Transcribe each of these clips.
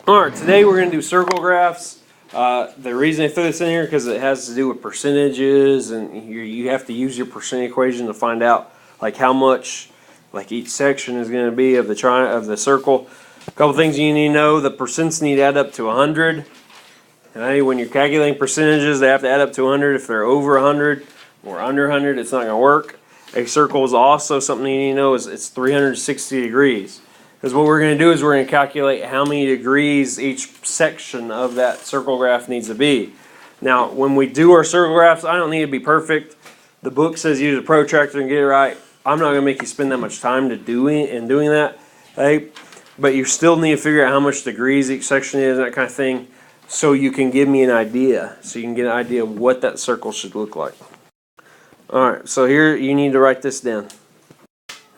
Alright, today we're going to do circle graphs. The reason I threw this in here because it has to do with percentages, and you have to use your percent equation to find out like how much like each section is going to be of the circle. A couple things you need to know: the percents need to add up to 100. Okay, when you're calculating percentages, they have to add up to 100. If they're over 100 or under 100, it's not going to work. A circle is also something you need to know is it's 360 degrees. Because what we're going to do is we're going to calculate how many degrees each section of that circle graph needs to be. Now, when we do our circle graphs, I don't need to be perfect. The book says use a protractor and get it right. I'm not going to make you spend that much time doing that. Okay? But you still need to figure out how much degrees each section is, that kind of thing, so you can give me an idea. So you can get an idea of what that circle should look like. Alright, so here you need to write this down.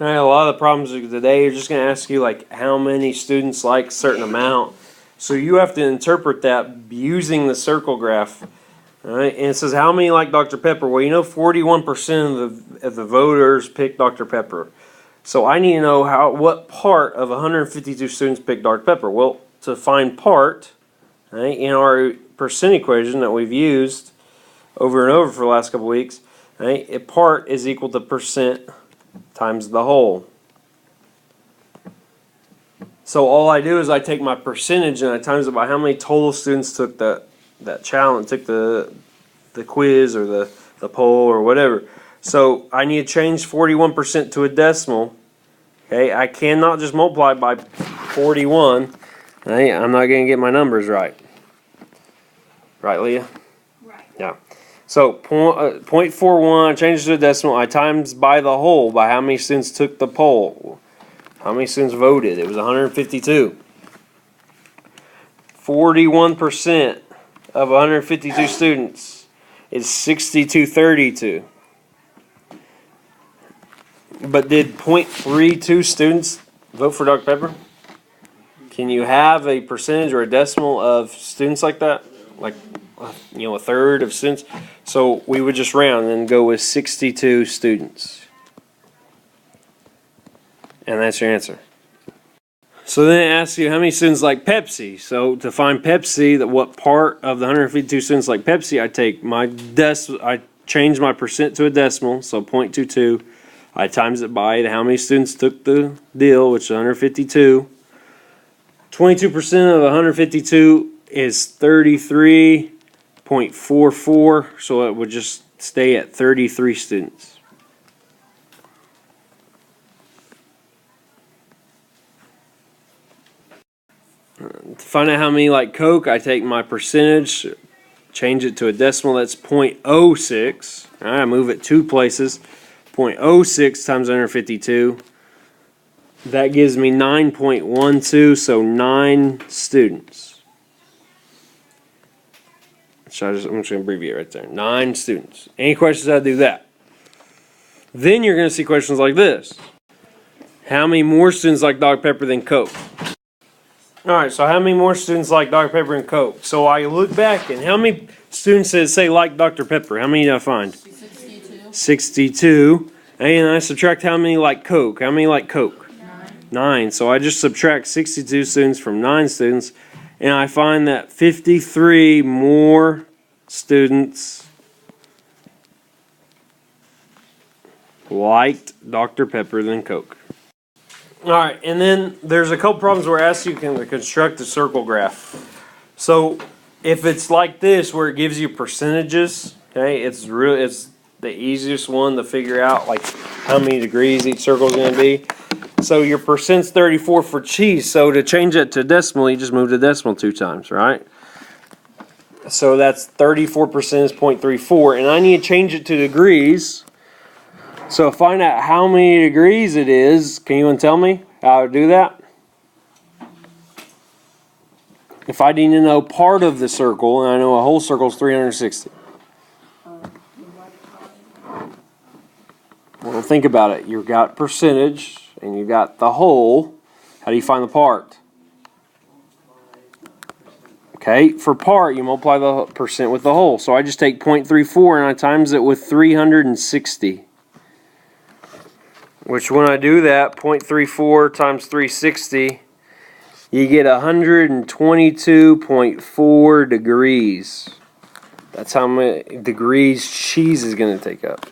Alright, a lot of the problems today are just going to ask you like how many students like a certain amount. So you have to interpret that using the circle graph. Alright, and it says how many like Dr. Pepper? Well, you know 41% of the voters picked Dr. Pepper. So I need to know what part of 152 students picked Dr. Pepper. Well, to find part, right, in our percent equation that we've used over and over for the last couple weeks, right, a part is equal to percent times the whole. So all I do is I take my percentage and I times it by how many total students took that challenge, took the quiz or the poll or whatever. So I need to change 41% to a decimal. Okay, I cannot just multiply by 41. Okay, I'm not going to get my numbers right. Right, Leah? Right. Yeah. So 0.41, I change it to a decimal. I times by the whole, by how many students took the poll. How many students voted? It was 152. 41% of 152 students is 6232. But did 0.32 students vote for Dr. Pepper? Can you have a percentage or a decimal of students like that? Like, a third of students? So we would just round and go with 62 students. And that's your answer. So then it asks you how many students like Pepsi. So to find Pepsi, what part of the 152 students like Pepsi, I take I change my percent to a decimal, so 0.22. I times it by how many students took the deal, which is 152. 22% of 152 is 33.44, so it would just stay at 33 students. To find out how many like Coke, I take my percentage, change it to a decimal, that's 0.06. I move it 2 places. 0.06 times 152. That gives me 9.12, so 9 students. So I'm just going to abbreviate right there. 9 students. Any questions how to do that? Then you're going to see questions like this. How many more students like Dr. Pepper than Coke? Alright, so how many more students like Dr. Pepper and Coke? So I look back and how many students that say like Dr. Pepper? How many did I find? 62. 62. And I subtract how many like Coke? How many like Coke? 9. So I just subtract 62 students from 9 students, and I find that 53 more students liked Dr. Pepper than Coke. Alright, and then there's a couple problems where it asks you to construct a circle graph. So if it's like this where it gives you percentages, okay, it's the easiest one to figure out like how many degrees each circle is going to be. So your percent's 34 for cheese. So to change it to decimal, you just move the decimal 2 times, right? So that's 34% is 0.34, and I need to change it to degrees. So find out how many degrees it is. Can you tell me how to do that? If I need to know part of the circle, and I know a whole circle is 360. Well, think about it. You've got percentage, and you've got the whole. How do you find the part? Okay, for part, you multiply the percent with the whole. So I just take 0.34 and I times it with 360. Which when I do that, 0.34 times 360 you get 122.4 degrees. That's how many degrees cheese is going to take up.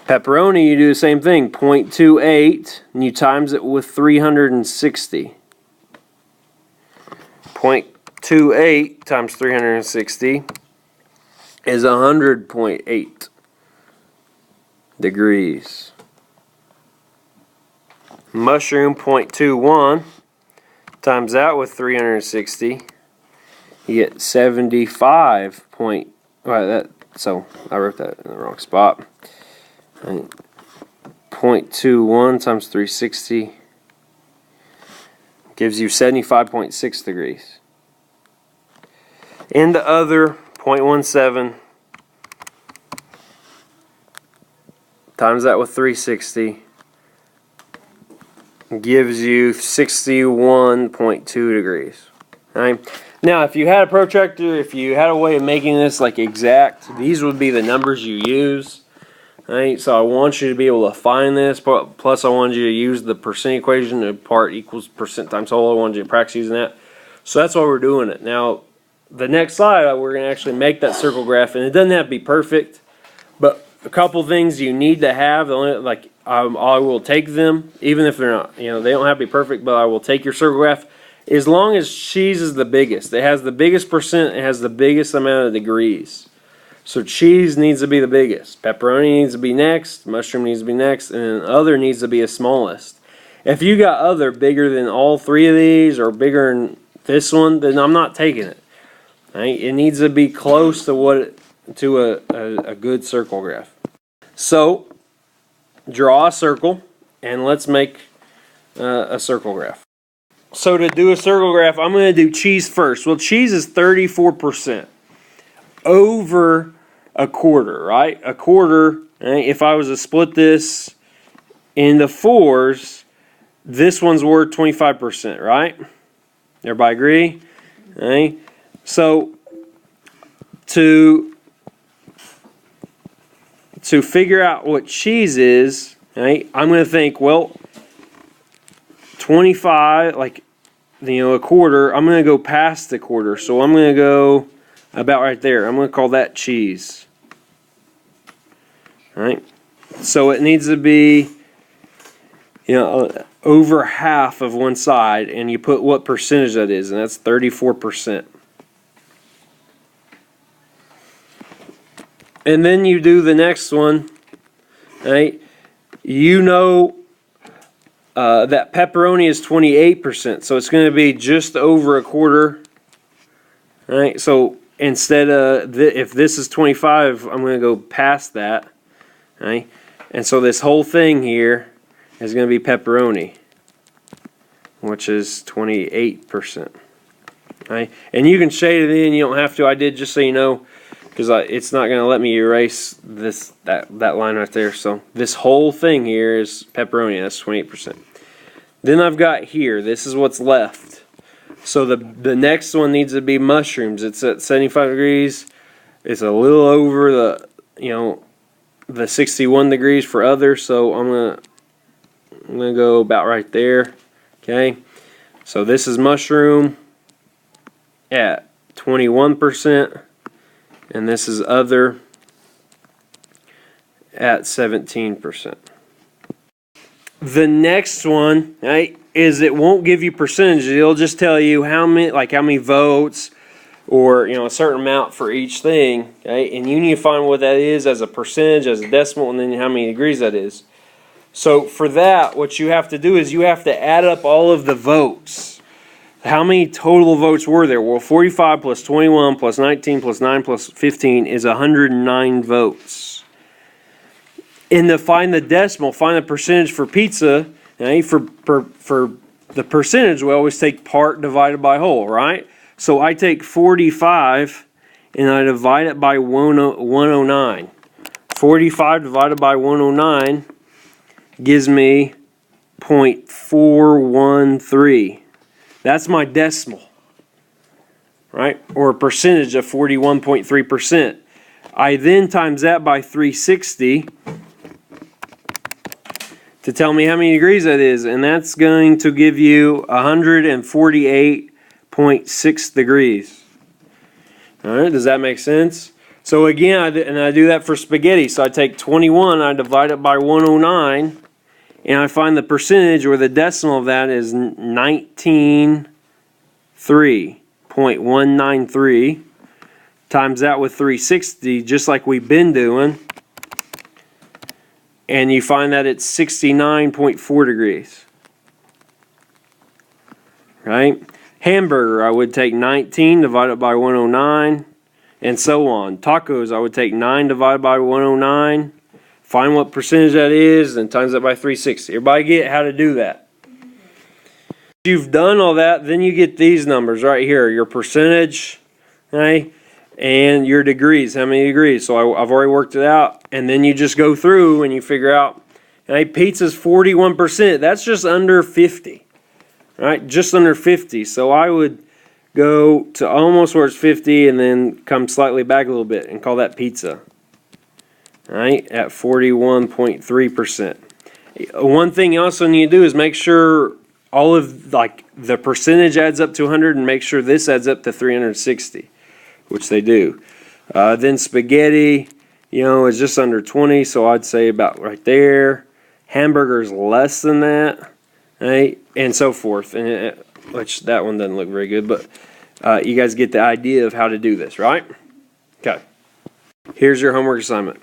Pepperoni, you do the same thing, 0.28, and you times it with 360. 0.28 times 360 is 100.8 degrees. Mushroom, 0.21, times that with 360, you get 75 point, so I wrote that in the wrong spot. 0.21 times 360 gives you 75.6 degrees. And the other 0.17 times that with 360 gives you 61.2 degrees. Right? Now, if you had a protractor, if you had a way of making this like exact, these would be the numbers you use. Right? So I want you to be able to find this, plus I wanted you to use the percent equation of part equals percent times whole. I wanted you to practice using that. So that's why we're doing it. Now, the next slide, we're going to actually make that circle graph, and it doesn't have to be perfect, but a couple things you need to have. Like I will take them, even if they're not, they don't have to be perfect, but I will take your circle graph as long as cheese is the biggest. It has the biggest percent, it has the biggest amount of degrees. So cheese needs to be the biggest. Pepperoni needs to be next. Mushroom needs to be next. And then other needs to be the smallest. If you got other bigger than all three of these or bigger than this one, then I'm not taking it. Right? It needs to be close to a good circle graph. So draw a circle and let's make a circle graph. So to do a circle graph, I'm going to do cheese first. Well, cheese is 34% over a quarter, right? A quarter, if I was to split this into fours, this one's worth 25%, right? Everybody agree? Right? So to figure out what cheese is, right, I'm going to think, well, 25, like, a quarter, I'm going to go past the quarter. So I'm going to go about right there. I'm going to call that cheese. Right? So it needs to be, over half of one side, and you put what percentage that is, and that's 34%. And then you do the next one, right? That pepperoni is 28%, so it's going to be just over a quarter, right? So instead of, if this is 25, I'm going to go past that, right? And so this whole thing here is going to be pepperoni, which is 28%, right? And you can shade it in, you don't have to. I did just so you know, because it's not going to let me erase that line right there. So this whole thing here is pepperoni. That's 28%. Then I've got here, this is what's left. So the next one needs to be mushrooms. It's at 75 degrees. It's a little over the 61 degrees for others. So I'm gonna go about right there. Okay. So this is mushroom at 21%. And this is other at 17%. The next one, right, is it won't give you percentages. It'll just tell you how many votes or a certain amount for each thing. Okay? And you need to find what that is as a percentage, as a decimal, and then how many degrees that is. So for that, what you have to do is you have to add up all of the votes. How many total votes were there? Well, 45 plus 21 plus 19 plus 9 plus 15 is 109 votes. And to find the decimal, find the percentage for pizza. For the percentage, we always take part divided by whole, right? So I take 45 and I divide it by 109. 45 divided by 109 gives me 0.413. That's my decimal, right? Or a percentage of 41.3%. I then times that by 360 to tell me how many degrees that is, and that's going to give you 148.6 degrees. All right, does that make sense? So again, I do that for spaghetti. So I take 21, I divide it by 109, and I find the percentage, or the decimal of that, is 193.193. Times that with 360, just like we've been doing, and you find that it's 69.4 degrees. Right? Hamburger, I would take 19 divided by 109, and so on. Tacos, I would take 9 divided by 109, find what percentage that is, and times that by 360. Everybody get how to do that? If you've done all that, then you get these numbers right here, your percentage, right, and your degrees, how many degrees. So I've already worked it out, and then you just go through and you figure out, hey, pizza's 41%. That's just under 50. Right, just under 50. So I would go to almost where it's 50 and then come slightly back a little bit and call that pizza. Right, at 41.3%. One thing you also need to do is make sure all of the percentage adds up to 100, and make sure this adds up to 360, which they do. Then spaghetti, is just under 20, so I'd say about right there. Hamburger's less than that. Right, and so forth, and which that one doesn't look very good, but you guys get the idea of how to do this, right? Okay. Here's your homework assignment.